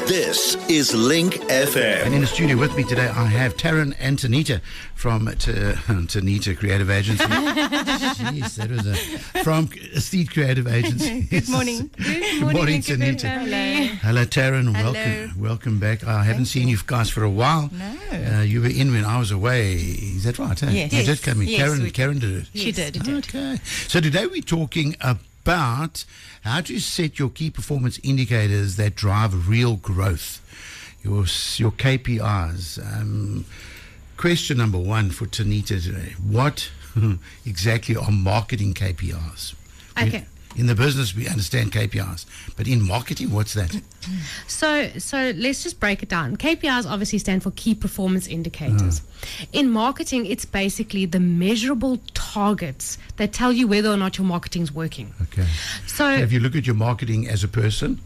This is Link FM. And in the studio with me today, I have Taryn and Tanita from Tanita Creative Agency. Jeez, that was from Aesthete Creative Agency. Good morning. Good morning, Tanita. Hello, Taryn. Welcome back. I haven't seen you guys for a while. No. You were in when I was away. Is that right? Yes. You did come in. Yes, Karen did it. She did. Okay. So today we're talking about how to set your key performance indicators that drive real growth, your KPIs. Question number one for Tanita today. What exactly are marketing KPIs? Okay. In the business, we understand KPIs, but in marketing, what's that? So let's just break it down. KPIs obviously stand for key performance indicators. In marketing, it's basically the measurable targets that tell you whether or not your marketing's working. Okay. So if you look at your marketing as a person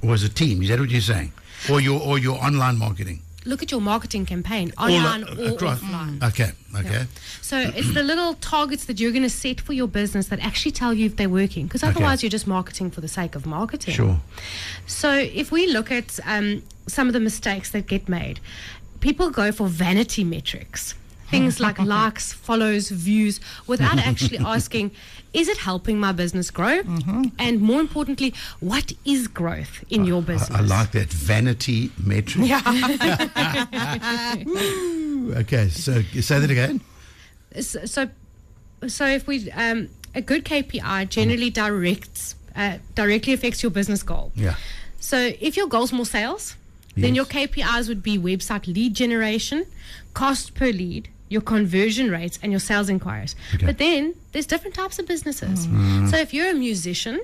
or as a team, is that what you're saying? Or your online marketing? look at your marketing campaign, online or across. offline. Okay. Yeah. So it's the little targets that you're going to set for your business that actually tell you if they're working, because otherwise you're just marketing for the sake of marketing. Sure. So if we look at some of the mistakes that get made, people go for vanity metrics. Things like likes, follows, views, without actually asking, is it helping my business grow? And more importantly, what is growth in your business? I like that vanity metric. Yeah. Okay, so say that again. So if we a good KPI generally directly affects your business goal. Yeah. So if your goal's more sales, then your KPIs would be website lead generation, cost per lead, your conversion rates, and your sales inquiries. Okay. But then there's different types of businesses. So if you're a musician,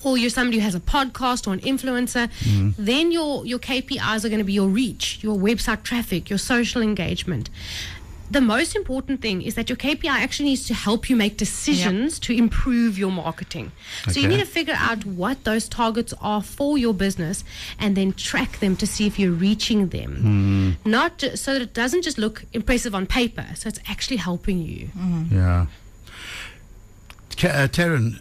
or you're somebody who has a podcast or an influencer, then your KPIs are going to be your reach, your website traffic, your social engagement. The most important thing is that your KPI actually needs to help you make decisions to improve your marketing. So you need to figure out what those targets are for your business and then track them to see if you're reaching them. Not so that it doesn't just look impressive on paper, so it's actually helping you. Yeah. Taryn,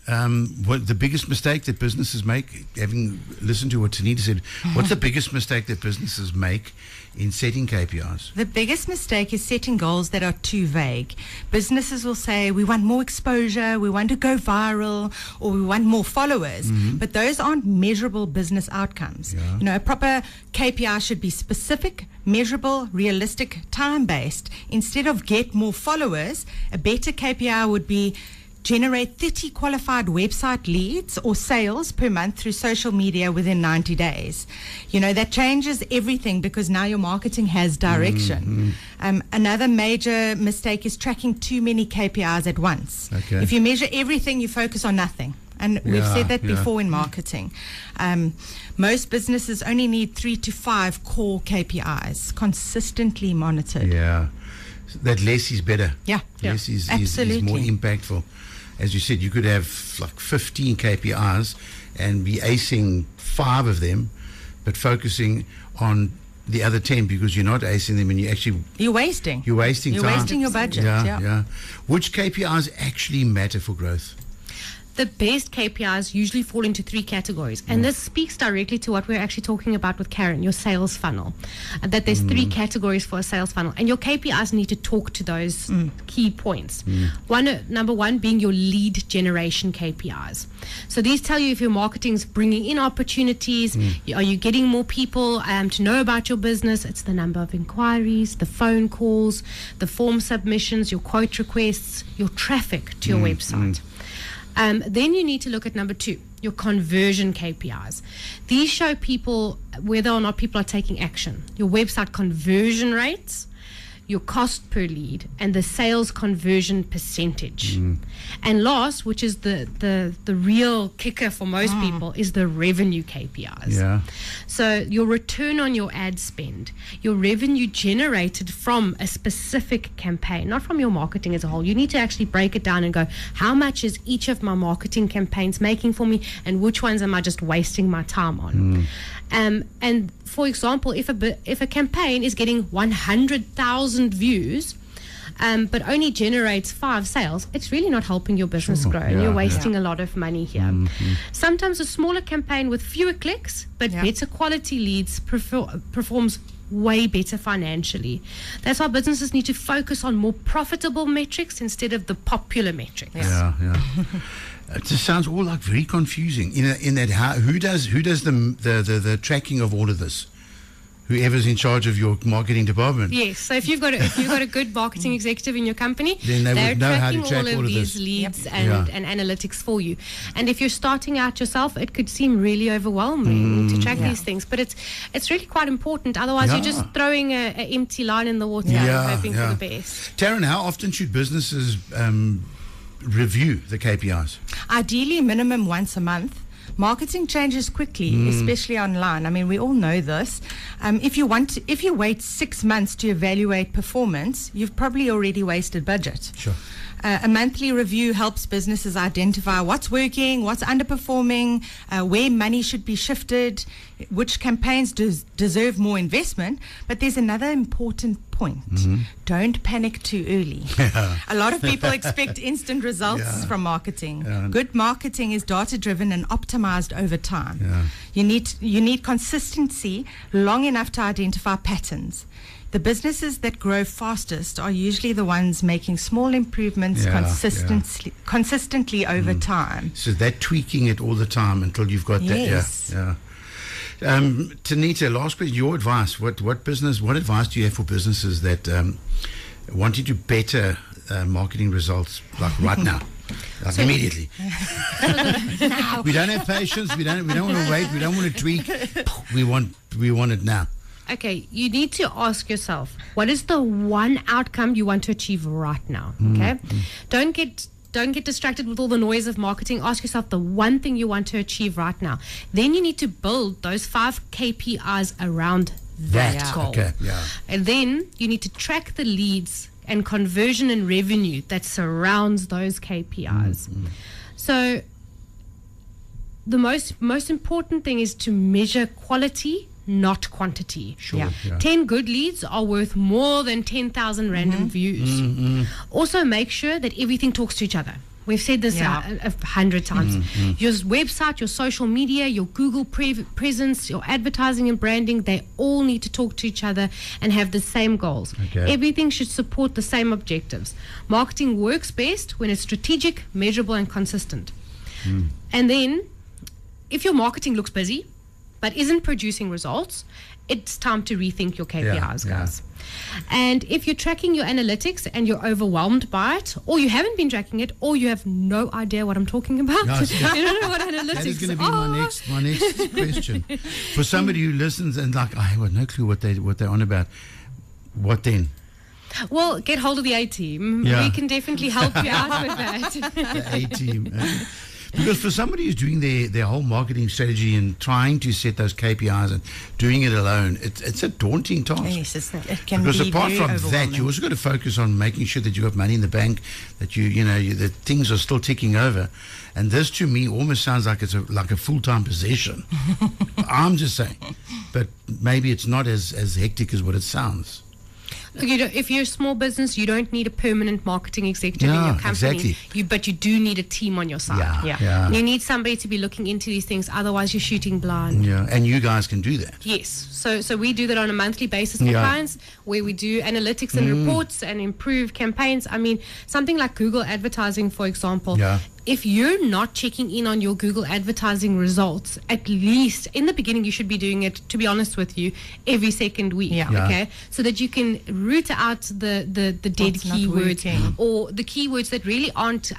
what the biggest mistake that businesses make, having listened to what Tanita said, what's the biggest mistake that businesses make in setting KPIs? The biggest mistake is setting goals that are too vague. Businesses will say, we want more exposure, we want to go viral, or we want more followers, but those aren't measurable business outcomes. You know, a proper KPI should be specific, measurable, realistic, time-based. Instead of get more followers, a better KPI would be generate 30 qualified website leads or sales per month through social media within 90 days. You know, that changes everything because now your marketing has direction. Another major mistake is tracking too many KPIs at once. If you measure everything, you focus on nothing. And we've said that before in marketing. Most businesses only need 3 to 5 core KPIs, consistently monitored. Yeah. That less is better. Less is more impactful. As you said, you could have like 15 KPIs and be acing 5 of them, but focusing on the other 10 because you're not acing them and you're wasting time. You're wasting your budget. Yeah. Which KPIs actually matter for growth? The best KPIs usually fall into 3 categories. And this speaks directly to what we're actually talking about with Karen, your sales funnel. That there's 3 categories for a sales funnel. And your KPIs need to talk to those key points. Number one being your lead generation KPIs. So these tell you if your marketing's bringing in opportunities, are you getting more people to know about your business? It's the number of inquiries, the phone calls, the form submissions, your quote requests, your traffic to your website. Then you need to look at number 2, your conversion KPIs. These show people whether or not people are taking action. Your website conversion rates, your cost per lead, and the sales conversion percentage. And last, which is the real kicker for most people, is the revenue KPIs. So your return on your ad spend, your revenue generated from a specific campaign, not from your marketing as a whole. You need to actually break it down and go, how much is each of my marketing campaigns making for me, and which ones am I just wasting my time on? And for example, if a campaign is getting 100,000 views, but only generates 5 sales, it's really not helping your business grow, and you're wasting a lot of money here. Sometimes a smaller campaign with fewer clicks but better quality leads performs way better financially. That's why businesses need to focus on more profitable metrics instead of the popular metrics. It just sounds all like very confusing. In that, who does the tracking of all of this? Whoever's in charge of your marketing department. Yes. So if you've got a good marketing executive in your company, then they're would know how to track all of these this. leads and analytics for you. And if you're starting out yourself, it could seem really overwhelming to track these things, but it's really quite important. Otherwise, you're just throwing an empty line in the water and hoping for the best. Taryn, how often should businesses review the KPIs? Ideally, minimum once a month. Marketing changes quickly, especially online. I mean, we all know this. If you wait 6 months to evaluate performance, you've probably already wasted budget. Sure. A monthly review helps businesses identify what's working, what's underperforming, where money should be shifted, which campaigns deserve more investment. But there's another important point. Don't panic too early. A lot of people expect instant results from marketing. Good marketing is data-driven and optimized over time. You need consistency long enough to identify patterns. The businesses that grow fastest are usually the ones making small improvements consistently over time. So that tweaking it all the time until you've got that. Tanita, last question. Your advice. What advice do you have for businesses that want you to better marketing results like right now? Like immediately. We don't have patience. We don't want to wait. We don't want to tweak. We want it now. Okay, you need to ask yourself, what is the one outcome you want to achieve right now? Okay, don't get distracted with all the noise of marketing. Ask yourself the one thing you want to achieve right now. Then you need to build those 5 KPIs around that goal. Okay, and then you need to track the leads and conversion and revenue that surrounds those KPIs. So the most important thing is to measure quality, not quantity. 10 good leads are worth more than 10,000 random views. Also, make sure that everything talks to each other. We've said this 100 times. Your website, your social media, your Google presence, your advertising and branding, they all need to talk to each other and have the same goals. Everything should support the same objectives. Marketing works best when it's strategic, measurable, and consistent. And then, if your marketing looks busy but isn't producing results, it's time to rethink your KPIs, guys. And if you're tracking your analytics and you're overwhelmed by it, or you haven't been tracking it, or you have no idea what I'm talking about, you don't know what analytics That is going to be my next question. For somebody who listens and like, I have no clue what they're on about, what then? Well, get hold of the A-team. We can definitely help you out with that. The A-team. Because for somebody who's doing their whole marketing strategy and trying to set those KPIs and doing it alone, it's a daunting task. Yes, it can because be apart very from that, you also got to focus on making sure that you've got money in the bank, that that things are still ticking over. And this, to me, almost sounds like it's like a full-time position. I'm just saying, but maybe it's not as hectic as what it sounds. If you're a small business, you don't need a permanent marketing executive in your company. Exactly. But you do need a team on your side. You need somebody to be looking into these things. Otherwise, you're shooting blind. And you guys can do that. Yes. So we do that on a monthly basis for clients, where we do analytics and reports and improve campaigns. I mean, something like Google advertising, for example. If you're not checking in on your Google advertising results, at least in the beginning, you should be doing it, to be honest with you, every second week. Okay, so that you can root out the dead keywords or the keywords that really aren't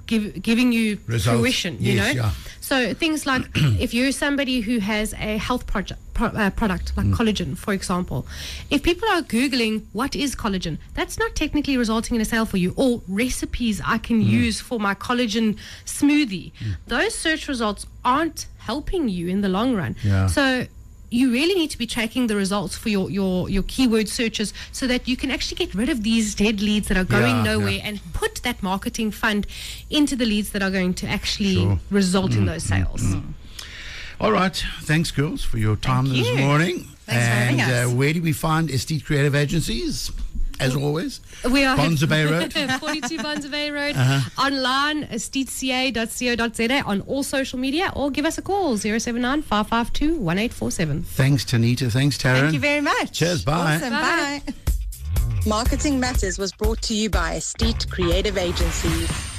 giving you fruition. So things like if you're somebody who has a health product like collagen, for example, if people are Googling what is collagen, that's not technically resulting in a sale for you. Or recipes I can use for my collagen smoothie. Those search results aren't helping you in the long run. So you really need to be tracking the results for your keyword searches so that you can actually get rid of these dead leads that are going nowhere and put that marketing fund into the leads that are going to actually result in those sales. All right. Thanks, girls, for your time this morning. Thanks for having us. Where do we find Aesthete Creative Agencies? as always? We are Bonza Bay Road. 42 Bonza Bay Road. Online, aestheteca.co.za, on all social media, or give us a call, 079 552 1847. Thanks, Tanita. Thanks, Taryn. Thank you very much. Cheers. Bye. Awesome. Bye. Bye. Marketing Matters was brought to you by Aesthete Creative Agencies.